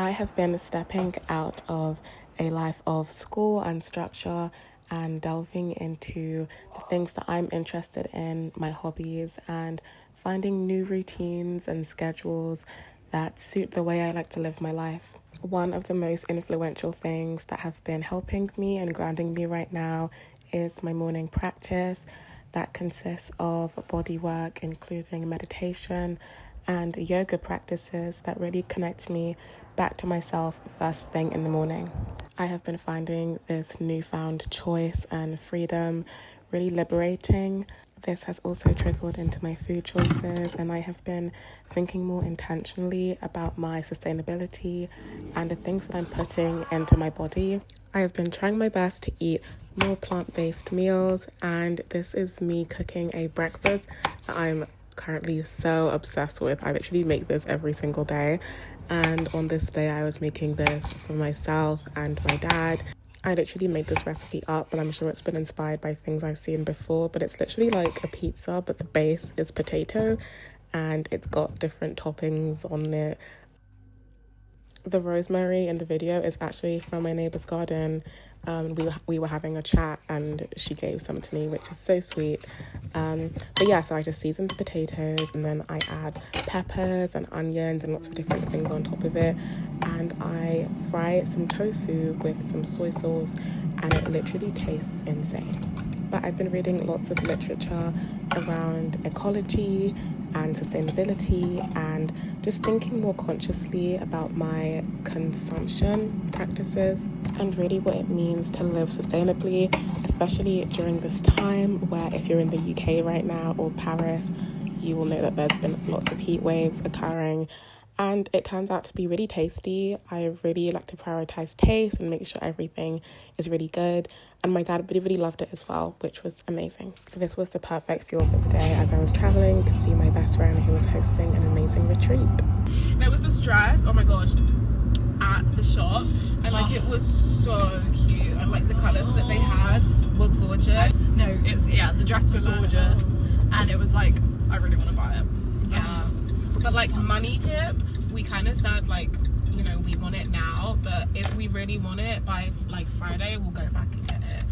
I have been stepping out of a life of school and structure and delving into the things that I'm interested in, my hobbies, and finding new routines and schedules that suit the way I like to live my life. One of the most influential things that have been helping me and grounding me right now is my morning practice that consists of body work, including meditation and yoga practices that really connect me back to myself first thing in the morning. I have been finding this newfound choice and freedom really liberating. This has also trickled into my food choices, and I have been thinking more intentionally about my sustainability and the things that I'm putting into my body. I have been trying my best to eat more plant-based meals, and this is me cooking a breakfast that I'm currently so obsessed with. I literally make this every single day, and on this day I was making this for myself and my dad. I literally made this recipe up, but I'm sure it's been inspired by things I've seen before. But it's literally like a pizza, but the base is potato and it's got different toppings on it. The rosemary in the video is actually from my neighbour's garden. We were having a chat and she gave some to me, which is so sweet. But yeah, so I just season the potatoes and then I add peppers and onions and lots of different things on top of it. And I fry some tofu with some soy sauce and it literally tastes insane. But I've been reading lots of literature around ecology and sustainability and just thinking more consciously about my consumption practices and really what it means to live sustainably, especially during this time where if you're in the UK right now or Paris, you will know that there's been lots of heat waves occurring. And it turns out to be really tasty. I really like to prioritize taste and make sure everything is really good. And my dad really loved it as well, which was amazing. This was the perfect fuel for the day as I was traveling to see my best friend who was hosting an amazing retreat. There was this dress, oh my gosh, at the shop. And like it was so cute. And like the colours that they had were gorgeous. The dress was gorgeous. And it was like, I really want to buy it. Yeah. But like money tip, we kind of said like, you know, we want it now, but if we really want it by like Friday, we'll go back and get it.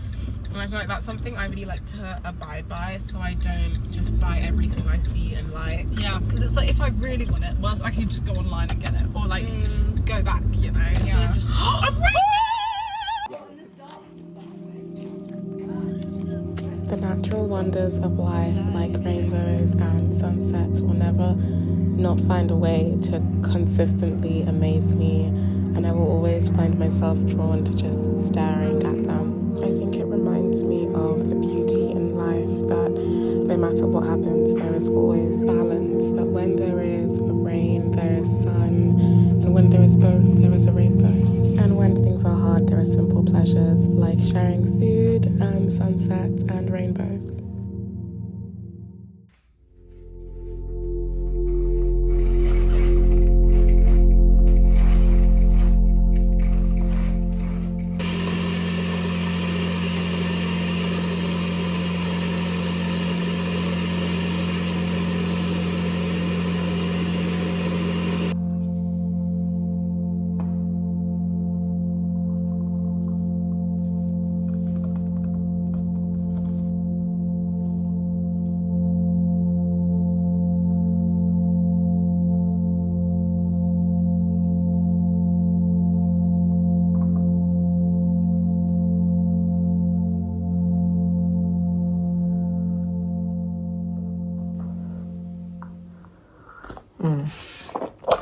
And I feel like that's something I really like to abide by, so I don't just buy everything I see and like. Yeah, because it's like if I really want it, well, I can just go online and get it, or like go back, you know. Yeah. Just... The natural wonders of life, like rainbows and sunsets, will never not find a way to consistently amaze me, and I will always find myself drawn to just staring at them. I think it reminds me of the beauty in life that no matter what happens, there is always balance, that when there is rain, there is sun, and when there is both, there is a rainbow. And when things are hard, there are simple pleasures like sharing food and sunsets and rainbows.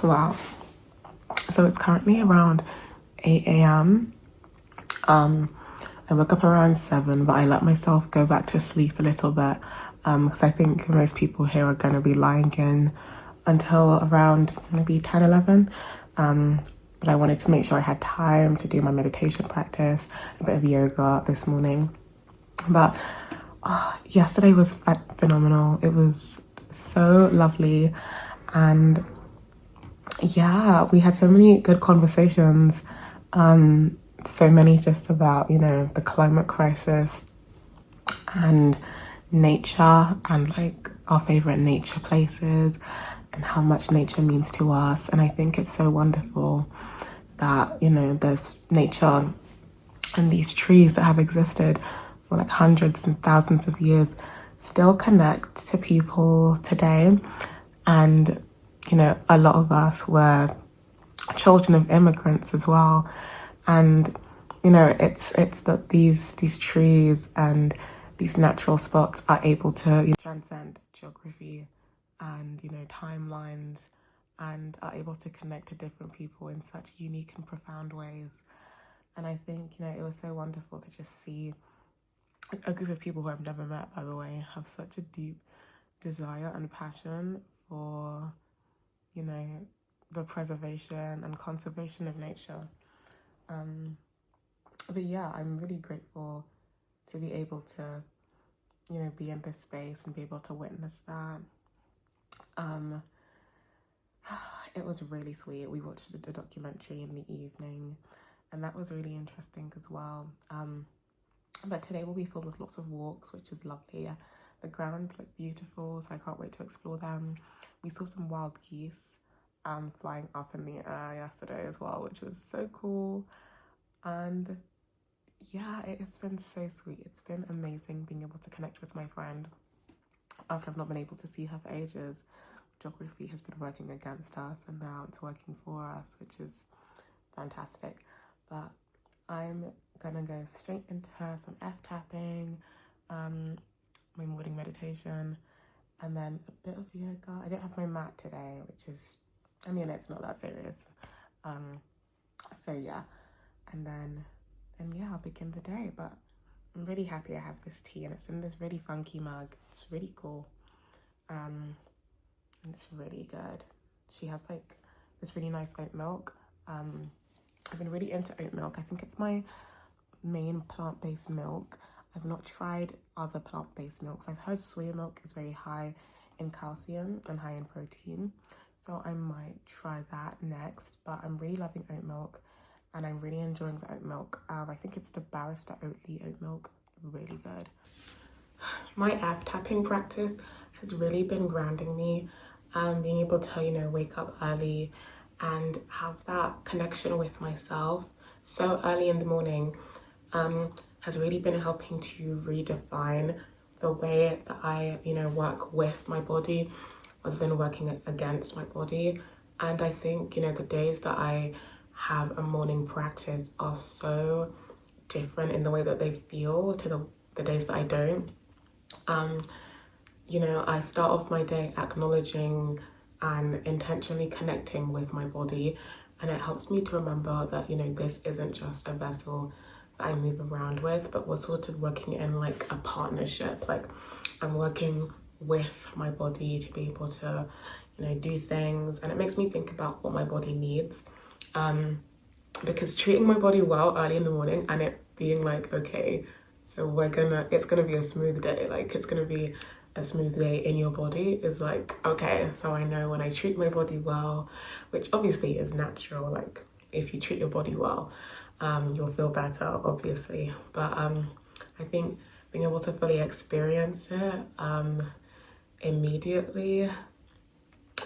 Wow. So it's currently around 8 a.m. I woke up around 7, but I let myself go back to sleep a little bit because I think most people here are going to be lying in until around maybe 10, 11. But I wanted to make sure I had time to do my meditation practice, a bit of yoga this morning. But yesterday was phenomenal. It was so lovely. And yeah, we had so many good conversations, so many just about, you know, the climate crisis and nature and like our favorite nature places and how much nature means to us. And I think it's so wonderful that, you know, there's nature and these trees that have existed for like hundreds and thousands of years still connect to people today. And, you know, a lot of us were children of immigrants as well. And, you know, it's that these trees and these natural spots are able to, you know, transcend geography and, you know, timelines, and are able to connect to different people in such unique and profound ways. And I think, you know, it was so wonderful to just see a group of people who I've never met, by the way, have such a deep desire and passion for, you know, the preservation and conservation of nature. But yeah, I'm really grateful to be able to, you know, be in this space and be able to witness that. It was really sweet. We watched a documentary in the evening, and that was really interesting as well. But today will be filled with lots of walks, which is lovely. The grounds look beautiful, so I can't wait to explore them. We saw some wild geese flying up in the air yesterday as well, which was so cool. And yeah, it's been so sweet. It's been amazing being able to connect with my friend after I've not been able to see her for ages. Geography has been working against us, and now it's working for us, which is fantastic. But I'm gonna go straight into some F-tapping, my morning meditation, and then a bit of yoga. I don't have my mat today, which is, I mean, it's not that serious. So yeah, and then yeah, I'll begin the day. But I'm really happy I have this tea, and it's in this really funky mug. It's really cool. It's really good. She has like this really nice oat milk. I've been really into oat milk. I think it's my main plant-based milk. I've not tried other plant-based milks. I've heard soya milk is very high in calcium and high in protein, so I might try that next. But I'm really loving oat milk, and I'm really enjoying the oat milk. I think it's the Barista Oatly oat milk. Really good. My F-tapping practice has really been grounding me. Being able to, you know, wake up early and have that connection with myself so early in the morning has really been helping to redefine the way that I, you know, work with my body rather than working against my body. And I think, you know, the days that I have a morning practice are so different in the way that they feel to the days that I don't. You know, I start off my day acknowledging and intentionally connecting with my body, and it helps me to remember that, you know, this isn't just a vessel that I move around with, but we're sort of working in like a partnership. Like, I'm working with my body to be able to, you know, do things, and it makes me think about what my body needs. Because treating my body well early in the morning and it being like, okay, so it's gonna be a smooth day, like it's gonna be a smooth day in your body, is like, okay, so I know when I treat my body well, which obviously is natural, like if you treat your body well, you'll feel better, obviously. But I think being able to fully experience it immediately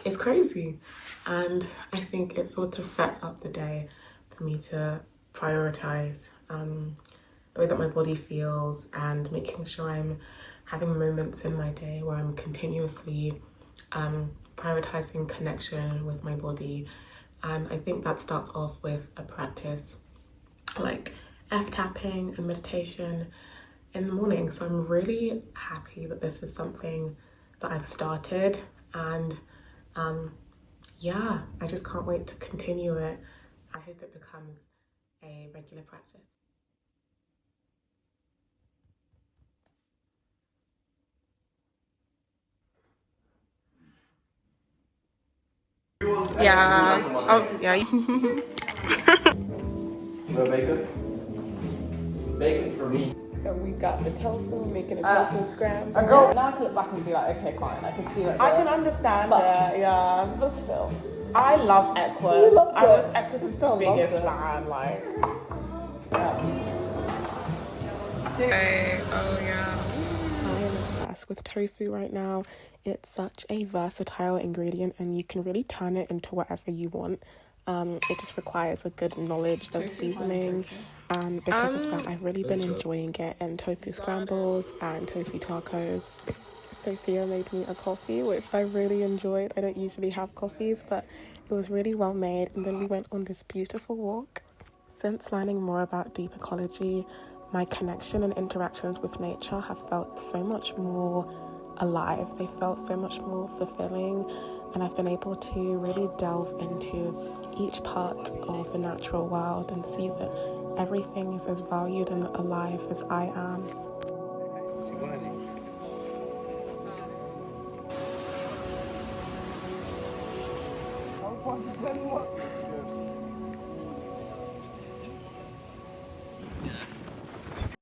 is crazy. And I think it sort of sets up the day for me to prioritize the way that my body feels, and making sure I'm having moments in my day where I'm continuously prioritizing connection with my body. And I think that starts off with a practice like F-tapping and meditation in the morning. So I'm really happy that this is something that I've started, and yeah, I just can't wait to continue it. I hope it becomes a regular practice. Yeah. Oh, yeah. You want bacon? Bacon for me. So we got the tofu, making a tofu scram. Now I can look back and be like, okay, fine. I can see like I can understand that, yeah. but still. I love Equus. I was Equus' Still biggest loved it. fan, like. Oh yeah. I am obsessed with tofu right now. It's such a versatile ingredient, and you can really turn it into whatever you want. It just requires a good knowledge of seasoning. And because of that, I've really been enjoying it in tofu scrambles and tofu tacos. Sophia made me a coffee, which I really enjoyed. I don't usually have coffees, but it was really well made. And then we went on this beautiful walk. Since learning more about deep ecology, my connection and interactions with nature have felt so much more alive. They felt so much more fulfilling, and I've been able to really delve into each part of the natural world and see that everything is as valued and alive as I am.